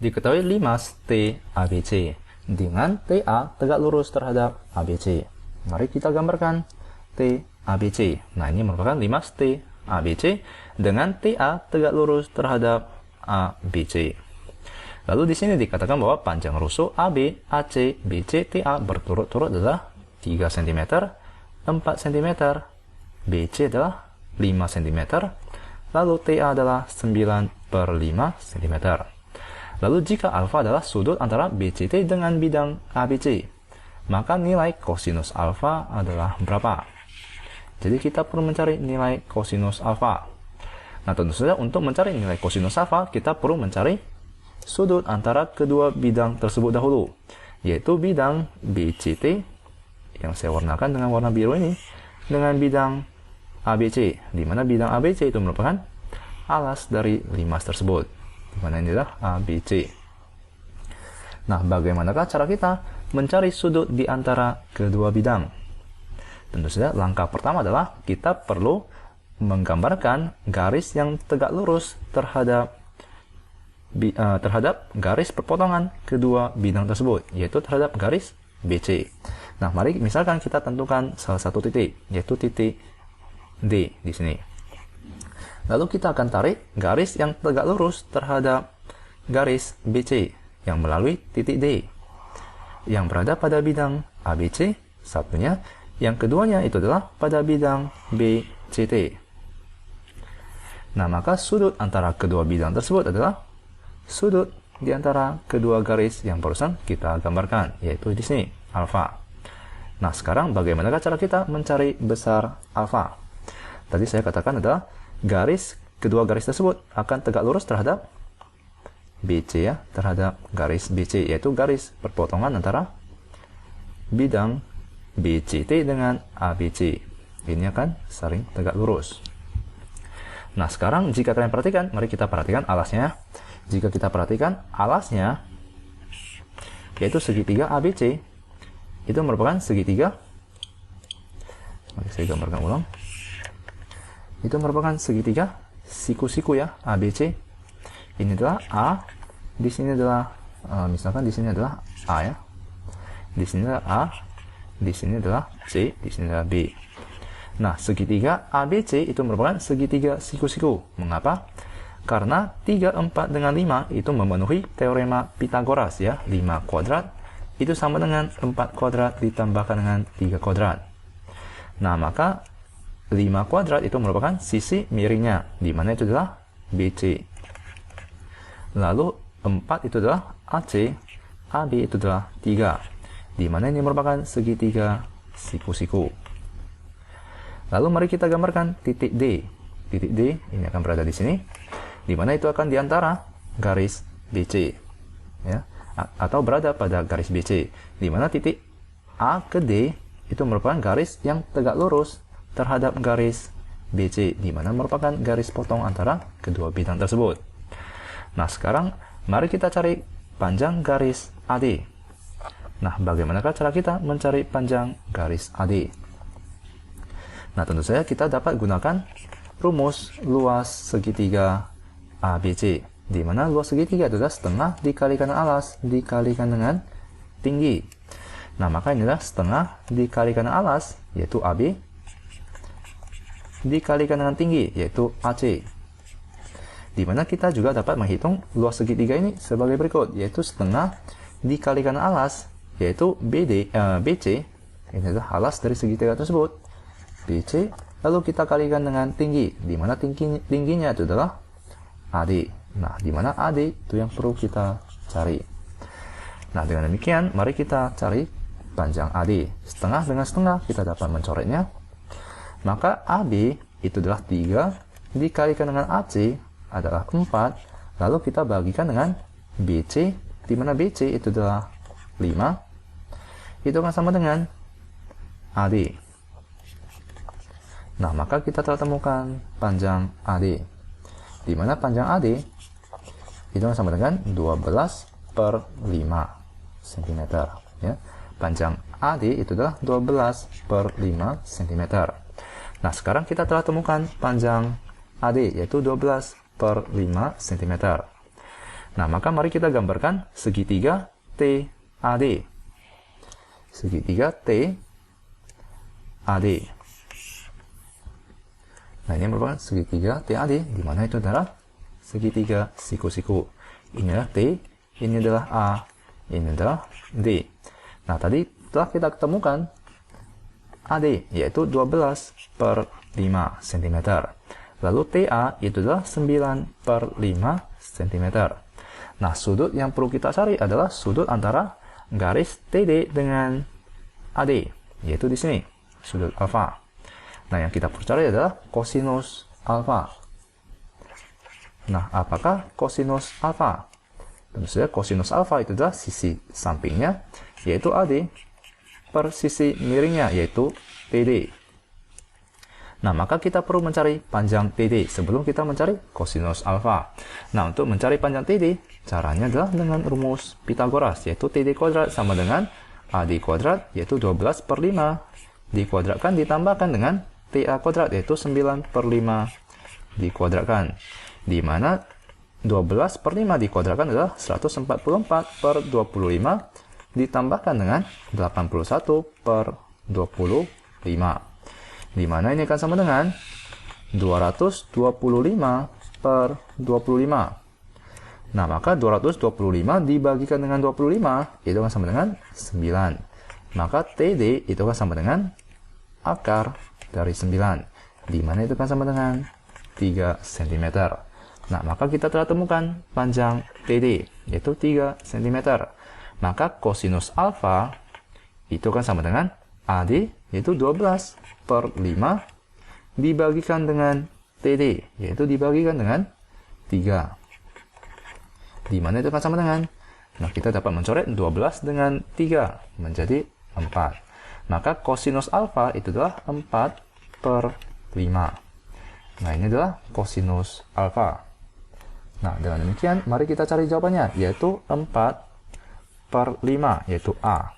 Diketahui limas T ABC dengan TA tegak lurus terhadap ABC. Mari kita gambarkan T ABC. Nah, ini merupakan limas T ABC dengan TA tegak lurus terhadap ABC. Lalu di sini dikatakan bahwa panjang rusuk AB, AC, BC, TA berturut-turut adalah 3 cm, 4 cm, BC adalah 5 cm, lalu TA adalah 9/5 cm. Lalu jika alfa adalah sudut antara BCT dengan bidang ABC, maka nilai kosinus alfa adalah berapa? Jadi kita perlu mencari nilai kosinus alfa. Nah, tentu saja untuk mencari nilai kosinus alfa, kita perlu mencari sudut antara kedua bidang tersebut dahulu, yaitu bidang BCT yang saya warnakan dengan warna biru ini dengan bidang ABC, di mana bidang ABC itu merupakan alas dari limas tersebut, di mana ini adalah ABC. Nah, bagaimanakah cara kita mencari sudut di antara kedua bidang? Tentu saja langkah pertama adalah kita perlu menggambarkan garis yang tegak lurus terhadap garis perpotongan kedua bidang tersebut, yaitu terhadap garis BC. Nah, mari misalkan kita tentukan salah satu titik, yaitu titik D di sini. Lalu kita akan tarik garis yang tegak lurus terhadap garis BC yang melalui titik D yang berada pada bidang ABC satunya, yang keduanya itu adalah pada bidang BCT. Nah, maka sudut antara kedua bidang tersebut adalah sudut di antara kedua garis yang barusan kita gambarkan, yaitu di sini, alfa. Nah, sekarang bagaimanakah cara kita mencari besar alfa? Tadi saya katakan adalah kedua garis tersebut akan tegak lurus terhadap BC ya, terhadap garis BC, yaitu garis perpotongan antara bidang BCT dengan ABC. Ini akan saling tegak lurus. Nah, sekarang jika kalian perhatikan, mari kita perhatikan alasnya. Jika kita perhatikan alasnya, yaitu segitiga ABC, itu merupakan segitiga, mari saya gambarkan ulang, itu merupakan segitiga siku-siku ya, ABC. Ini adalah A, di sini adalah, misalkan di sini adalah A ya, di sini adalah A, di sini adalah C, di sini adalah B. Nah, segitiga ABC itu merupakan segitiga siku-siku. Mengapa? Karena 3, 4, dengan 5 itu memenuhi teorema Pitagoras ya. 5 kuadrat itu sama dengan 4 kuadrat ditambahkan dengan 3 kuadrat. Nah, maka 5 kuadrat itu merupakan sisi miringnya, di mana itu adalah BC. Lalu 4 itu adalah AC, AB itu adalah 3, di mana ini merupakan segitiga siku-siku. Lalu mari kita gambarkan titik D. Titik D ini akan berada di sini, di mana itu akan di antara garis BC ya, atau berada pada garis BC, di mana titik A ke D itu merupakan garis yang tegak lurus terhadap garis BC, di mana merupakan garis potong antara kedua bidang tersebut. Nah, sekarang mari kita cari panjang garis AD. Nah, bagaimanakah cara kita mencari panjang garis AD? Nah, tentu saja kita dapat gunakan rumus luas segitiga ABC, di mana luas segitiga adalah setengah dikalikan alas dikalikan dengan tinggi. Nah, maka inilah setengah dikalikan alas, yaitu AB, dikalikan dengan tinggi, yaitu AC. Di mana kita juga dapat menghitung luas segitiga ini sebagai berikut, yaitu setengah dikalikan alas, yaitu BC, ini adalah alas dari segitiga tersebut, BC, lalu kita kalikan dengan tinggi, di mana tingginya itu adalah AD. Nah, di mana AD itu yang perlu kita cari. Nah, dengan demikian, mari kita cari panjang AD. Setengah dengan setengah, kita dapat mencoretnya. Maka AB itu adalah 3, dikalikan dengan AC adalah 4, lalu kita bagikan dengan BC, di mana BC itu adalah 5, itu akan sama dengan AD. Nah, maka kita telah temukan panjang AD, di mana panjang AD itu sama dengan 12/5 cm ya. Panjang AD itu adalah 12/5 cm. Nah, sekarang kita telah temukan panjang AD, yaitu 12/5 cm. Nah, maka mari kita gambarkan segitiga TAD. Segitiga TAD. Nah, ini merupakan segitiga TAD, di mana itu adalah segitiga siku-siku. Ini adalah T, ini adalah A, ini adalah D. Nah, tadi telah kita ketemukan AD, yaitu 12 per 5 cm. Lalu TA itu adalah 9 per 5 cm. Nah, sudut yang perlu kita cari adalah sudut antara garis TD dengan AD, yaitu di sini, sudut alfa. Nah, yang kita perlu cari adalah kosinus alfa. Nah, apakah kosinus alfa? Tentu saja kosinus alfa itu adalah sisi sampingnya, yaitu AD, per sisi miringnya, yaitu TD. Nah, maka kita perlu mencari panjang TD sebelum kita mencari kosinus alfa. Nah, untuk mencari panjang TD, caranya adalah dengan rumus Pitagoras, yaitu TD kuadrat sama dengan AD kuadrat, yaitu 12 per 5, dikuadratkan ditambahkan dengan TA kuadrat, yaitu 9 per 5 dikuadratkan. Di mana 12 per 5 dikuadratkan adalah 144 per 25, ditambahkan dengan 81 per 25. Di mana ini akan sama dengan 225 per 25. Nah, maka 225 dibagikan dengan 25, itu akan sama dengan 9. Maka TD itu akan sama dengan akar dari 9. Di mana itu akan sama dengan 3 cm. Nah, maka kita telah temukan panjang TD, yaitu 3 cm. Maka kosinus alfa itu akan sama dengan AD, yaitu 12 per 5 dibagikan dengan TD, yaitu dibagikan dengan 3. Di mana itu akan sama dengan? Nah, kita dapat mencoret 12 dengan 3 menjadi 4. Maka kosinus alfa itu adalah 4 per 5. Nah, ini adalah kosinus alfa. Nah, dengan demikian, mari kita cari jawabannya, yaitu 4 per 5, yaitu A.